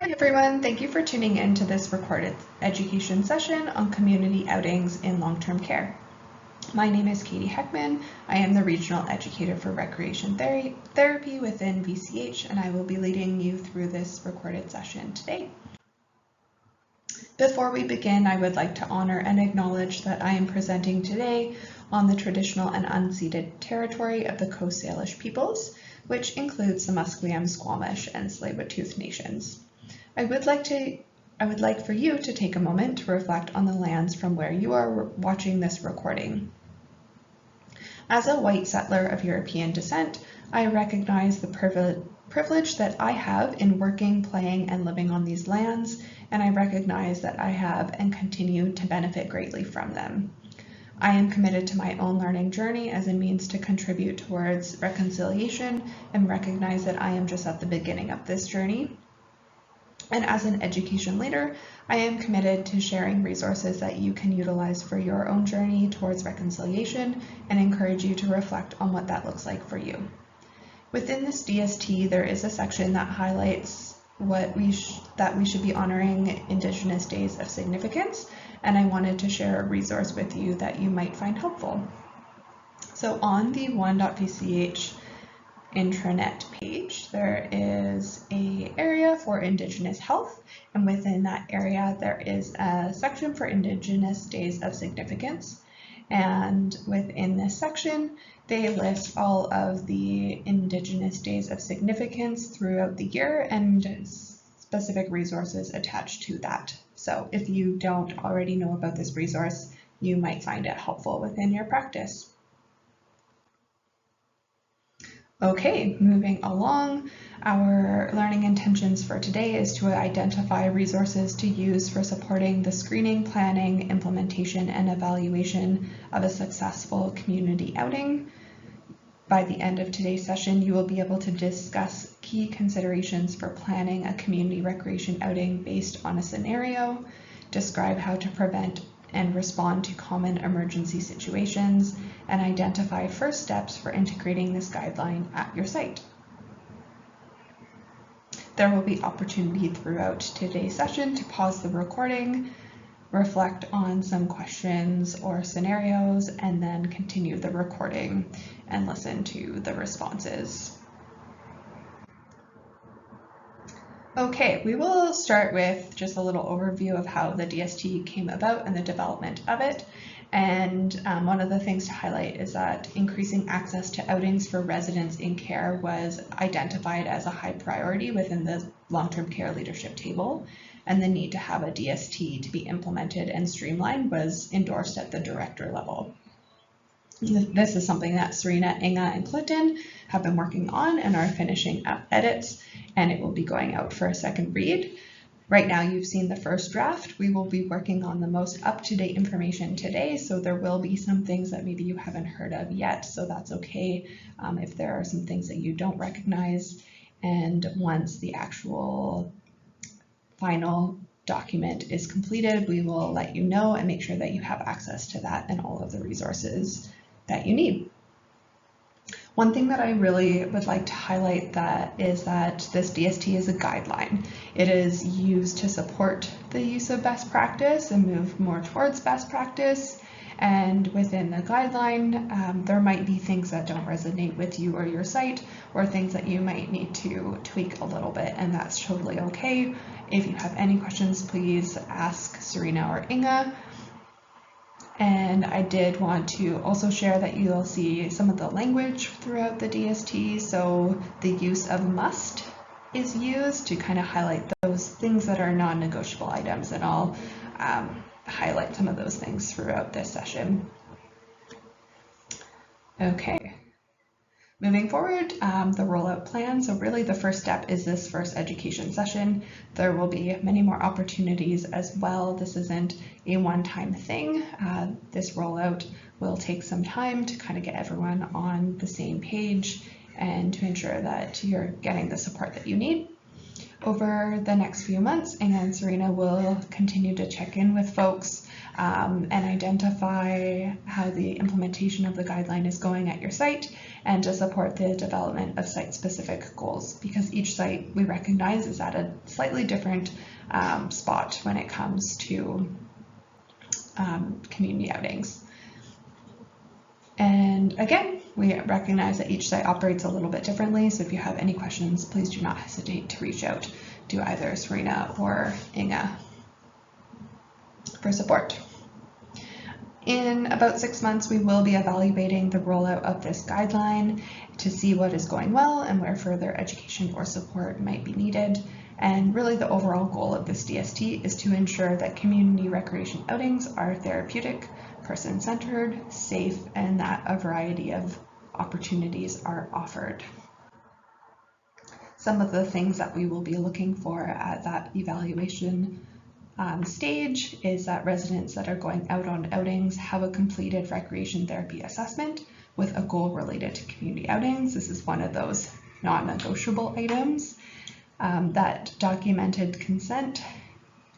Hi everyone, thank you for tuning in to this recorded education session on community outings in long-term care. My name is Katie Heckman. I am the Regional Educator for Recreation Therapy within VCH, and I will be leading you through this recorded session today. Before we begin, I would like to honor and acknowledge that I am presenting today on the traditional and unceded territory of the Coast Salish peoples, which includes the Musqueam, Squamish, and Tsleil-Waututh nations. I would like for you to take a moment to reflect on the lands from where you are watching this recording. As a white settler of European descent, I recognize the privilege that I have in working, playing, and living on these lands, and I recognize that I have and continue to benefit greatly from them. I am committed to my own learning journey as a means to contribute towards reconciliation and recognize that I am just at the beginning of this journey. And as an education leader, I am committed to sharing resources that you can utilize for your own journey towards reconciliation and encourage you to reflect on what that looks like for you. Within this DST, there is a section that highlights that we should be honoring Indigenous Days of Significance, and I wanted to share a resource with you that you might find helpful. So on the one.vch intranet page, there is an area for Indigenous health, and within that area there is a section for Indigenous Days of Significance, and within this section they list all of the Indigenous Days of Significance throughout the year and specific resources attached to that. So if you don't already know about this resource, you might find it helpful within your practice. Okay, moving along, our learning intentions for today is to identify resources to use for supporting the screening, planning, implementation, and evaluation of a successful community outing. By the end of today's session, you will be able to discuss key considerations for planning a community recreation outing based on a scenario, describe how to prevent and respond to common emergency situations, and identify first steps for integrating this guideline at your site. There will be opportunity throughout today's session to pause the recording, reflect on some questions or scenarios, and then continue the recording and listen to the responses. Okay, we will start with just a little overview of how the DST came about and the development of it. And one of the things to highlight is that increasing access to outings for residents in care was identified as a high priority within the long-term care leadership table, and the need to have a DST to be implemented and streamlined was endorsed at the director level. This is something that Serena, Inga, and Clinton have been working on and are finishing up edits, and it will be going out for a second read. Right now you've seen the first draft. We will be working on the most up-to-date information today, so there will be some things that maybe you haven't heard of yet, so that's okay if there are some things that you don't recognize. And once the actual final document is completed, we will let you know and make sure that you have access to that and all of the resources that you need. One thing that I really would like to highlight is that this DST is a guideline. It is used to support the use of best practice and move more towards best practice. And within the guideline, there might be things that don't resonate with you or your site, or things that you might need to tweak a little bit, and that's totally okay. If you have any questions, please ask Serena or Inga. And I did want to also share that you'll see some of the language throughout the DST. So the use of must is used to kind of highlight those things that are non-negotiable items, and I'll highlight some of those things throughout this session. Okay. Moving forward, the rollout plan. So really the first step is this first education session. There will be many more opportunities as well. This isn't a one-time thing. This rollout will take some time to kind of get everyone on the same page and to ensure that you're getting the support that you need. Over the next few months, Inga and Serena will continue to check in with folks and identify how the implementation of the guideline is going at your site, and to support the development of site-specific goals, because each site we recognize is at a slightly different spot when it comes to community outings. And again, we recognize that each site operates a little bit differently, so if you have any questions, please do not hesitate to reach out to either Serena or Inga for support. In about 6 months, we will be evaluating the rollout of this guideline to see what is going well and where further education or support might be needed. And really the overall goal of this DST is to ensure that community recreation outings are therapeutic, person-centered, safe, and that a variety of opportunities are offered. Some of the things that we will be looking for at that evaluation stage is that residents that are going out on outings have a completed recreation therapy assessment with a goal related to community outings. This is one of those non-negotiable items. That documented consent.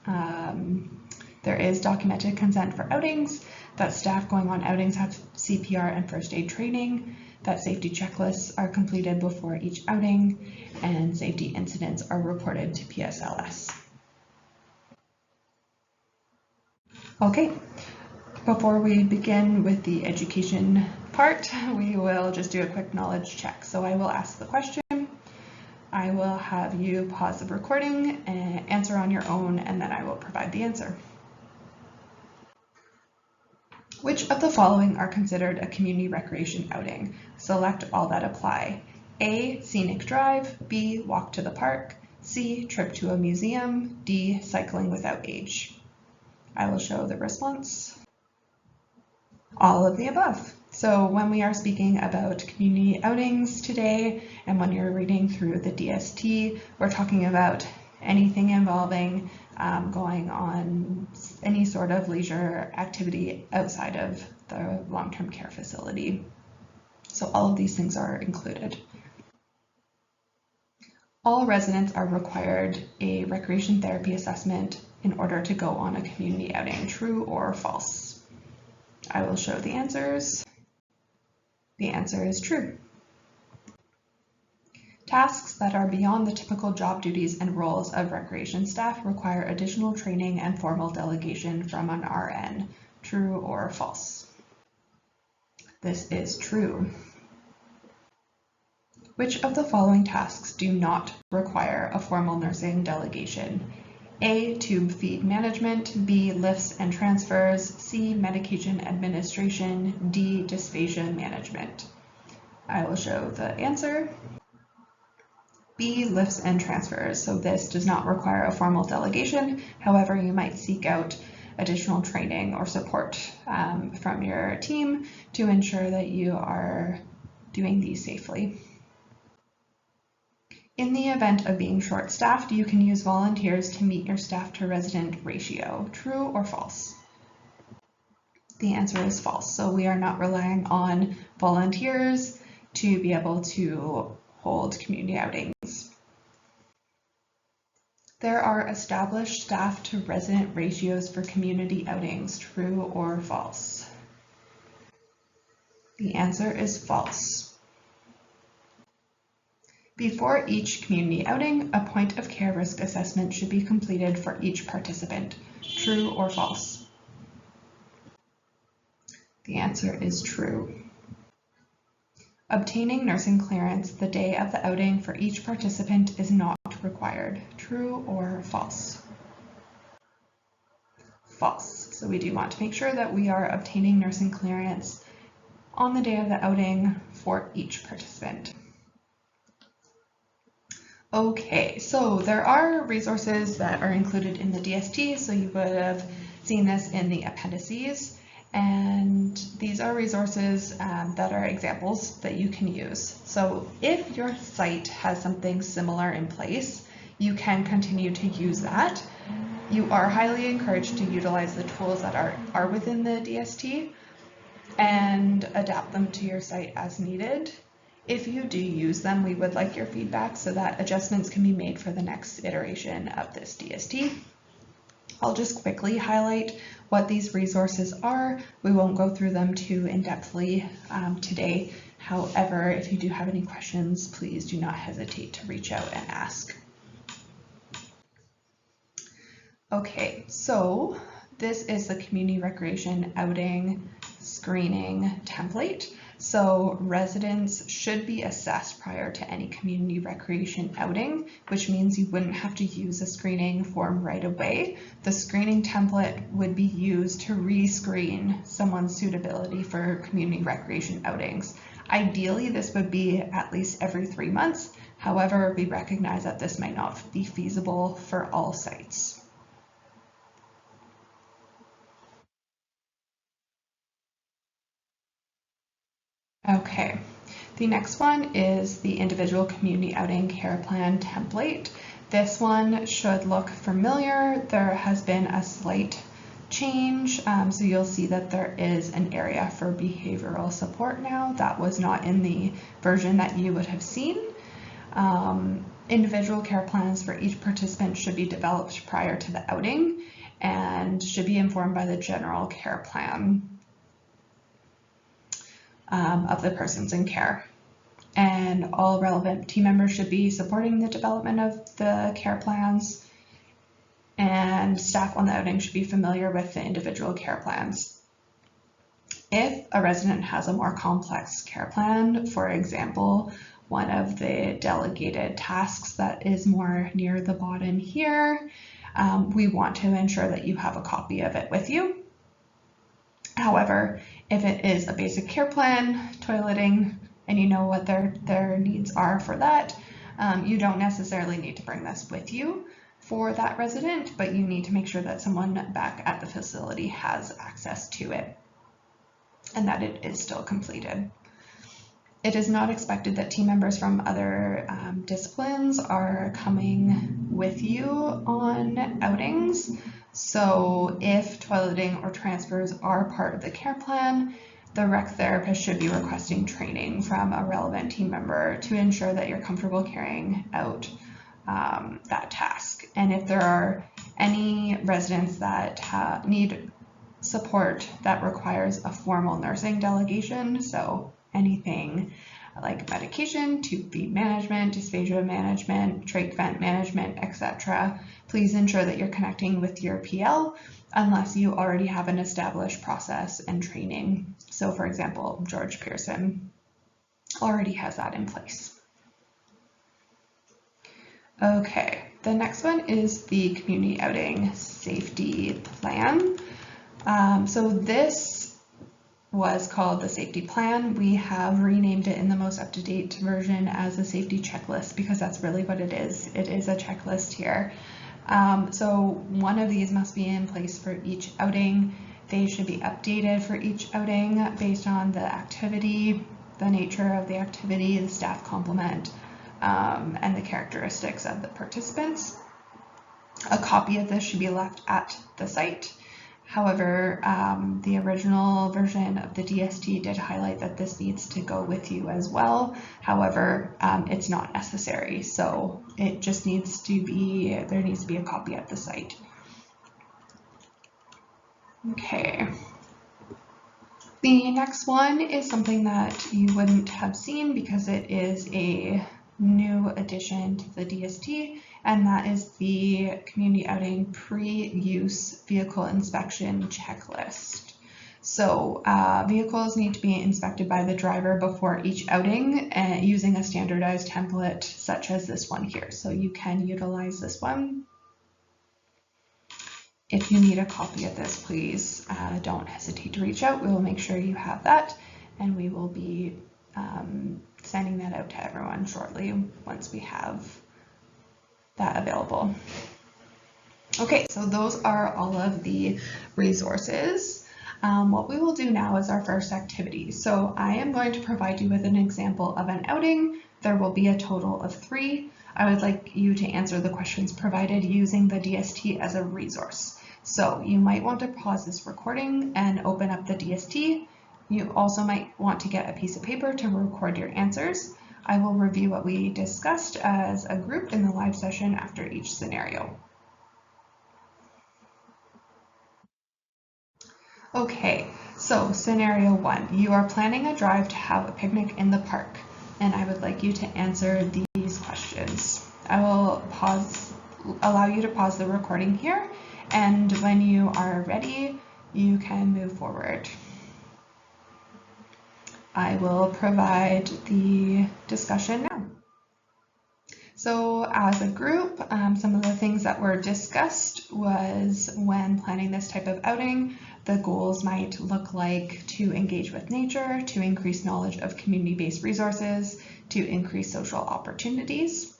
There is documented consent for outings, that staff going on outings have CPR and first aid training, that safety checklists are completed before each outing, and safety incidents are reported to PSLS. Okay, before we begin with the education part, we will just do a quick knowledge check. So I will ask the question, I will have you pause the recording and answer on your own, and then I will provide the answer. Which of the following are considered a community recreation outing? Select all that apply. A, scenic drive. B, walk to the park. C, trip to a museum. D, cycling without age. I will show the response. All of the above. So when we are speaking about community outings today, and when you're reading through the DST, we're talking about anything involving going on any sort of leisure activity outside of the long-term care facility. So all of these things are included. All residents are required a recreation therapy assessment in order to go on a community outing, true or false? I will show the answers. The answer is true. Tasks that are beyond the typical job duties and roles of recreation staff require additional training and formal delegation from an RN. True or false? This is true. Which of the following tasks do not require a formal nursing delegation? A, tube feed management. B, lifts and transfers. C, medication administration. D, dysphagia management. I will show the answer. B, lifts and transfers. So this does not require a formal delegation. However, you might seek out additional training or support from your team to ensure that you are doing these safely. In the event of being short-staffed, you can use volunteers to meet your staff to resident ratio. True or false? The answer is false. So we are not relying on volunteers to be able to hold community outings. There are established staff to resident ratios for community outings. True or false? The answer is false. Before each community outing, a point of care risk assessment should be completed for each participant. True or false? The answer is true. Obtaining nursing clearance the day of the outing for each participant is not required. True or false? False. So we do want to make sure that we are obtaining nursing clearance on the day of the outing for each participant. Okay, so there are resources that are included in the DST, so you would have seen this in the appendices, and these are resources that are examples that you can use. So if your site has something similar in place, you can continue to use that. You are highly encouraged to utilize the tools that are within the DST and adapt them to your site as needed. If you do use them, we would like your feedback so that adjustments can be made for the next iteration of this DST. I'll just quickly highlight what these resources are. We won't go through them too in-depthly today. However, if you do have any questions, please do not hesitate to reach out and ask. Okay, so this is the community recreation outing screening template. So residents should be assessed prior to any community recreation outing, which means you wouldn't have to use a screening form right away. The screening template would be used to re-screen someone's suitability for community recreation outings. Ideally, this would be at least every 3 months. However, we recognize that this might not be feasible for all sites. Okay, the next one is the individual community outing care plan template. This one should look familiar. There has been a slight change, so you'll see that there is an area for behavioral support now. That was not in the version that you would have seen. Individual care plans for each participant should be developed prior to the outing and should be informed by the general care plan of the persons in care. And all relevant team members should be supporting the development of the care plans, and staff on the outing should be familiar with the individual care plans. If a resident has a more complex care plan, for example, one of the delegated tasks that is more near the bottom here, we want to ensure that you have a copy of it with you. However, if it is a basic care plan, toileting, and you know what their needs are for that, you don't necessarily need to bring this with you for that resident, but you need to make sure that someone back at the facility has access to it and that it is still completed. It is not expected that team members from other disciplines are coming with you on outings. So if toileting or transfers are part of the care plan, the rec therapist should be requesting training from a relevant team member to ensure that you're comfortable carrying out that task. And if there are any residents that need support that requires a formal nursing delegation, so anything like medication, tube feed management, dysphagia management, trach vent management, etc., please ensure that you're connecting with your PL unless you already have an established process and training. So for example, George Pearson already has that in place. Okay, the next one is the community outing safety plan. So this was called the safety plan. We have renamed it in the most up-to-date version as a safety checklist because that's really what it is. It is a checklist here. So one of these must be in place for each outing. They should be updated for each outing based on the activity, the nature of the activity, the staff complement, and the characteristics of the participants. A copy of this should be left at the site. However, the original version of the DST did highlight that this needs to go with you as well. However, it's not necessary, so it just needs to be, there needs to be a copy at the site. Okay. The next one is something that you wouldn't have seen because it is a new addition to the DST, and that is the community outing pre-use vehicle inspection checklist. So vehicles need to be inspected by the driver before each outing using a standardized template such as this one here. So you can utilize this one. If you need a copy of this, please don't hesitate to reach out. We will make sure you have that, and we will be sending that out to everyone shortly once we have that available. Okay, so those are all of the resources. What we will do now is our first activity. So I am going to provide you with an example of an outing. There will be a total of 3. I would like you to answer the questions provided using the DST as a resource. So you might want to pause this recording and open up the DST. You also might want to get a piece of paper to record your answers. I will review what we discussed as a group in the live session after each scenario. Okay, so scenario 1, you are planning a drive to have a picnic in the park, and I would like you to answer these questions. I will allow you to pause the recording here, and when you are ready, you can move forward. I will provide the discussion now. So as a group, some of the things that were discussed was when planning this type of outing, the goals might look like to engage with nature, to increase knowledge of community-based resources, to increase social opportunities.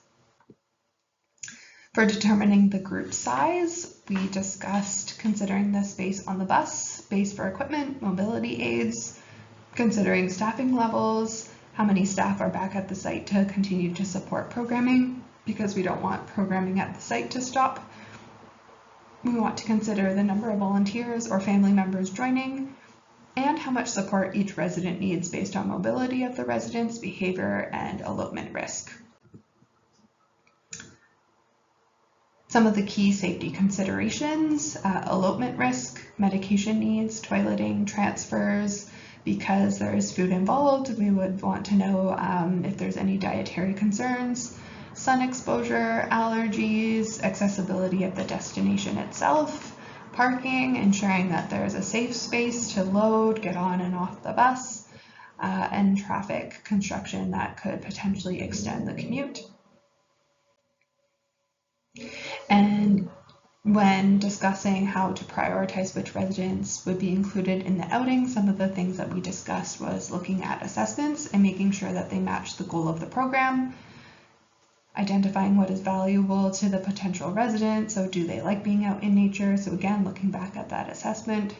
For determining the group size, we discussed considering the space on the bus, space for equipment, mobility aids, considering staffing levels, how many staff are back at the site to continue to support programming, because we don't want programming at the site to stop. We want to consider the number of volunteers or family members joining, and how much support each resident needs based on mobility of the residents, behavior, and elopement risk. Some of the key safety considerations: elopement risk, medication needs, toileting, transfers. Because there is food involved, we would want to know if there's any dietary concerns, sun exposure, allergies, accessibility of the destination itself, parking, ensuring that there's a safe space to load, get on and off the bus, and traffic construction that could potentially extend the commute. And when discussing how to prioritize which residents would be included in the outing, some of the things that we discussed was looking at assessments and making sure that they match the goal of the program, identifying what is valuable to the potential resident, so do they like being out in nature, so again looking back at that assessment,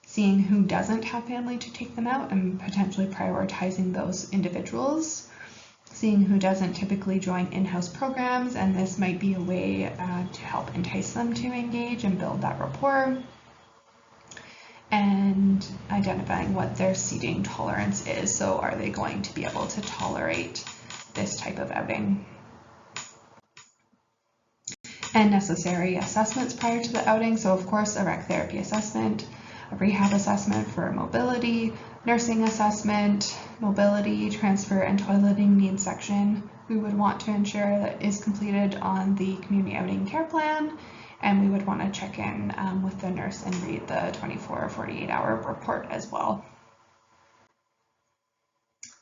seeing who doesn't have family to take them out and potentially prioritizing those individuals, seeing who doesn't typically join in-house programs, and this might be a way to help entice them to engage and build that rapport, and identifying what their seating tolerance is. So are they going to be able to tolerate this type of outing? And necessary assessments prior to the outing. So of course, a rec therapy assessment, a rehab assessment for mobility, nursing assessment, mobility, transfer, and toileting needs section. We would want to ensure that is completed on the community outing care plan, and we would want to check in with the nurse and read the 24 or 48-hour report as well.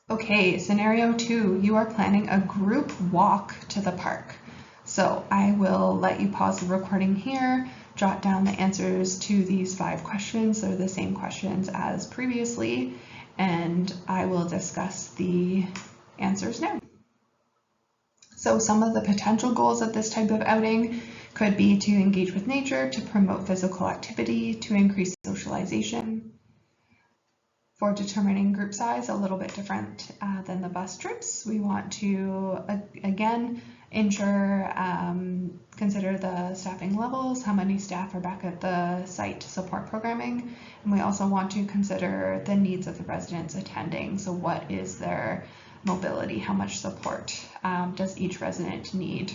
Okay, scenario 2, you are planning a group walk to the park. So I will let you pause the recording here, jot down the answers to these 5 questions. They're the same questions as previously, and I will discuss the answers now. So some of the potential goals of this type of outing could be to engage with nature, to promote physical activity, to increase socialization. For determining group size, a little bit different than the bus trips. We want to, again, ensure, consider the staffing levels, how many staff are back at the site to support programming. And we also want to consider the needs of the residents attending. So what is their mobility? How much support does each resident need?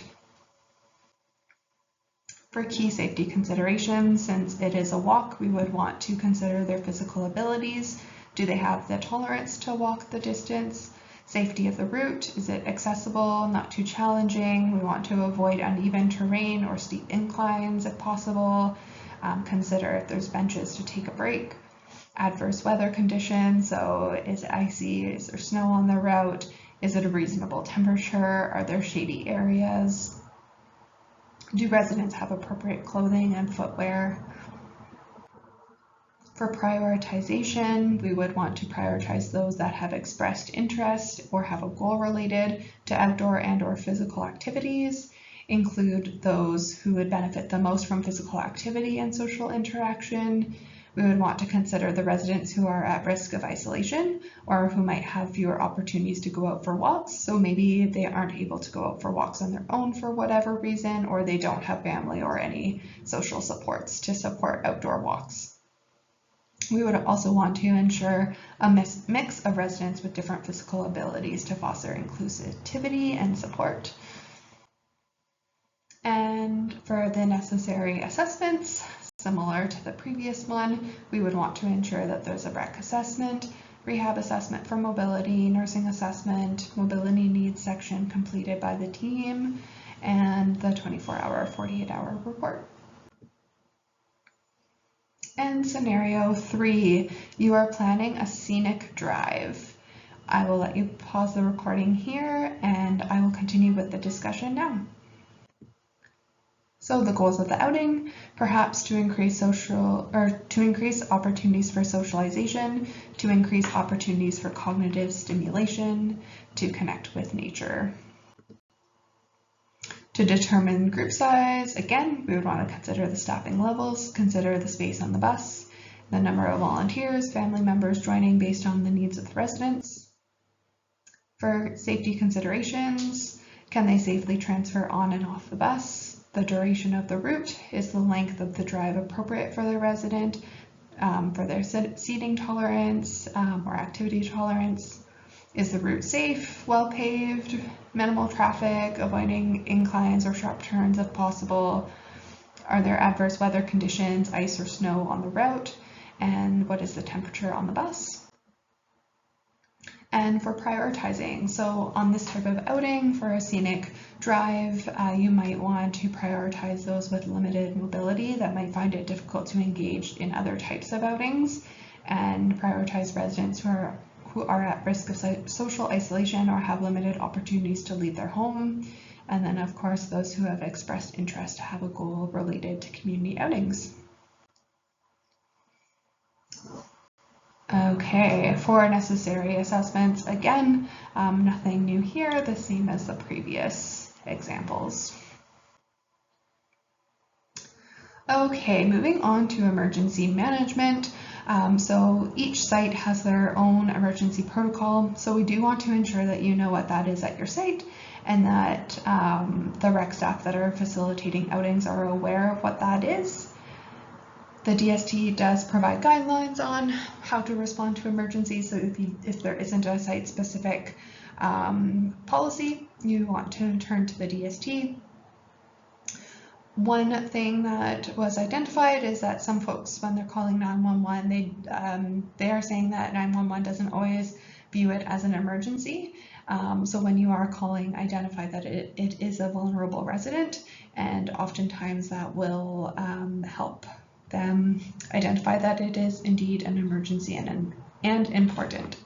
For key safety considerations, since it is a walk, we would want to consider their physical abilities. Do they have the tolerance to walk the distance? Safety of the route, is it accessible, not too challenging? We want to avoid uneven terrain or steep inclines if possible. Consider if there's benches to take a break. Adverse weather conditions, so is it icy, is there snow on the route? Is it a reasonable temperature? Are there shady areas? Do residents have appropriate clothing and footwear? For prioritization, we would want to prioritize those that have expressed interest or have a goal related to outdoor and/or physical activities, include those who would benefit the most from physical activity and social interaction. We would want to consider the residents who are at risk of isolation or who might have fewer opportunities to go out for walks. So maybe they aren't able to go out for walks on their own for whatever reason, or they don't have family or any social supports to support outdoor walks. We would also want to ensure a mix of residents with different physical abilities to foster inclusivity and support. And for the necessary assessments, Similar to the previous one, we would want to ensure that there's a REC assessment, rehab assessment for mobility, nursing assessment, mobility needs section completed by the team, and the 24-hour, 48-hour report. And scenario 3, you are planning a scenic drive. I will let you pause the recording here and I will continue with the discussion now. So the goals of the outing, perhaps to increase opportunities for socialization, to increase opportunities for cognitive stimulation, to connect with nature. To determine group size, again, we would want to consider the staffing levels, consider the space on the bus, the number of volunteers, family members joining based on the needs of the residents. For safety considerations, can they safely transfer on and off the bus? The duration of the route, is the length of the drive appropriate for the resident, for their seating tolerance or activity tolerance? Is the route safe, well paved, minimal traffic, avoiding inclines or sharp turns if possible? Are there adverse weather conditions, ice or snow on the route? And what is the temperature on the bus? And for prioritizing, so on this type of outing for a scenic drive, you might want to prioritize those with limited mobility that might find it difficult to engage in other types of outings, and prioritize residents who are at risk of social isolation or have limited opportunities to leave their home. And then of course, those who have expressed interest to have a goal related to community outings. Okay, for necessary assessments, again, nothing new here, the same as the previous examples. Okay, moving on to emergency management. So each site has their own emergency protocol, so we do want to ensure that you know what that is at your site, and that the rec staff that are facilitating outings are aware of what that is. The DST does provide guidelines on how to respond to emergencies, so if there isn't a site-specific policy, you want to turn to the DST. One thing that was identified is that some folks, when they're calling 911, they are saying that 911 doesn't always view it as an emergency. So when you are calling, identify that it is a vulnerable resident, and oftentimes that will help them identify that it is indeed an emergency and important.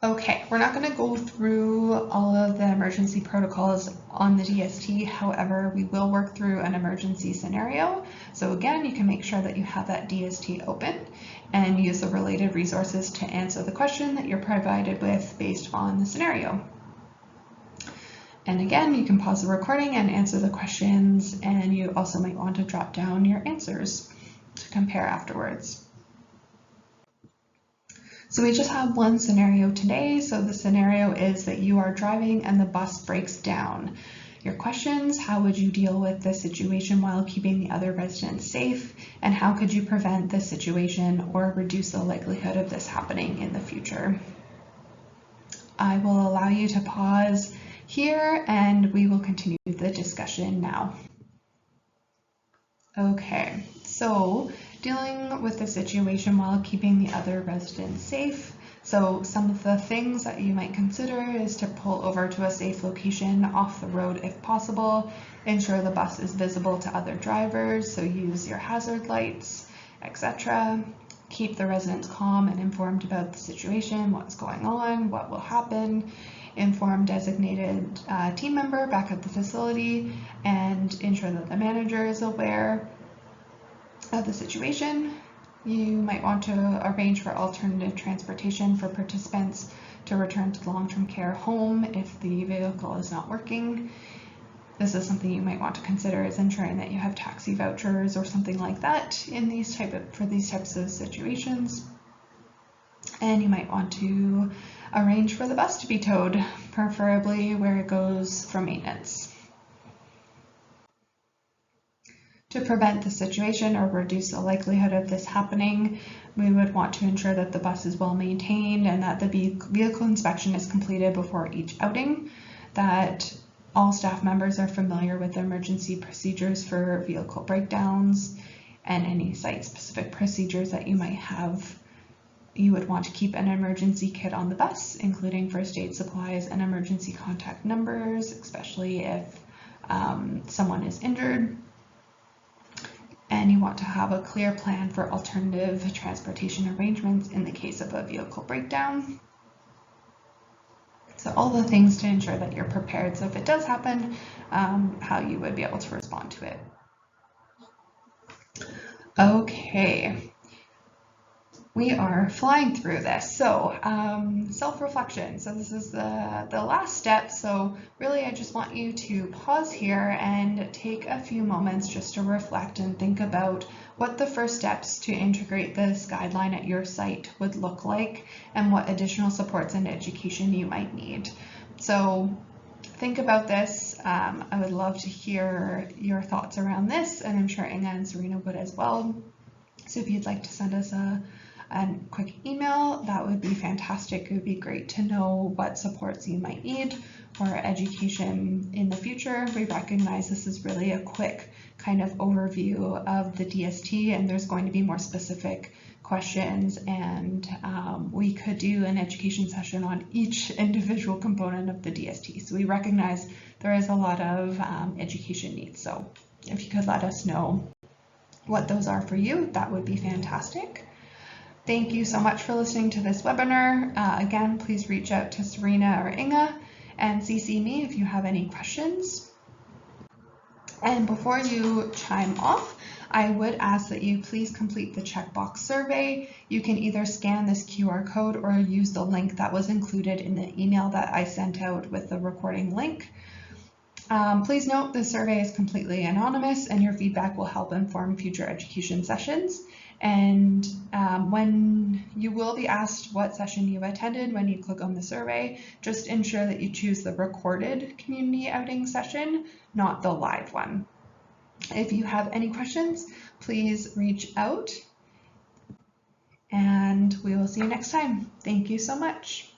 Okay, we're not going to go through all of the emergency protocols on the DST, however, we will work through an emergency scenario. So again, you can make sure that you have that DST open and use the related resources to answer the question that you're provided with based on the scenario. And again, you can pause the recording and answer the questions, and you also might want to drop down your answers to compare afterwards. So we just have one scenario today. So the scenario is that you are driving and the bus breaks down. Your questions: how would you deal with this situation while keeping the other residents safe? And how could you prevent this situation or reduce the likelihood of this happening in the future? I will allow you to pause here and we will continue the discussion now. Okay, so dealing with the situation while keeping the other residents safe. So some of the things that you might consider is to pull over to a safe location off the road if possible. Ensure the bus is visible to other drivers, so use your hazard lights, etc. Keep the residents calm and informed about the situation, what's going on, what will happen. Inform designated team member back at the facility and ensure that the manager is aware of the situation. You might want to arrange for alternative transportation for participants to return to long-term care home if the vehicle is not working. This is something you might want to consider, is ensuring that you have taxi vouchers or something like that in for these types of situations. And you might want to arrange for the bus to be towed, preferably where it goes for maintenance. To prevent the situation or reduce the likelihood of this happening, we would want to ensure that the bus is well maintained and that the vehicle inspection is completed before each outing, that all staff members are familiar with the emergency procedures for vehicle breakdowns and any site-specific procedures that you might have. You would want to keep an emergency kit on the bus, including first aid supplies and emergency contact numbers, especially if someone is injured. And you want to have a clear plan for alternative transportation arrangements in the case of a vehicle breakdown. So all the things to ensure that you're prepared, so if it does happen, how you would be able to respond to it. Okay, we are flying through this. So self-reflection. So this is the last step. So really, I just want you to pause here and take a few moments just to reflect and think about what the first steps to integrate this guideline at your site would look like and what additional supports and education you might need. So think about this. I would love to hear your thoughts around this, and I'm sure Inga and Serena would as well. So if you'd like to send us a quick email, that would be fantastic. It would be great to know what supports you might need for education in the future. We recognize this is really a quick kind of overview of the DST, and there's going to be more specific questions, and we could do an education session on each individual component of the DST. So we recognize there is a lot of education needs. So if you could let us know what those are for you, that would be fantastic. Thank you so much for listening to this webinar. Again, please reach out to Serena or Inga and CC me if you have any questions. And before you chime off, I would ask that you please complete the checkbox survey. You can either scan this QR code or use the link that was included in the email that I sent out with the recording link. Please note the survey is completely anonymous, and your feedback will help inform future education sessions. And when you will be asked what session you attended when you click on the survey, just ensure that you choose the recorded community outing session, not the live one. If you have any questions, please reach out, and we will see you next time. Thank you so much.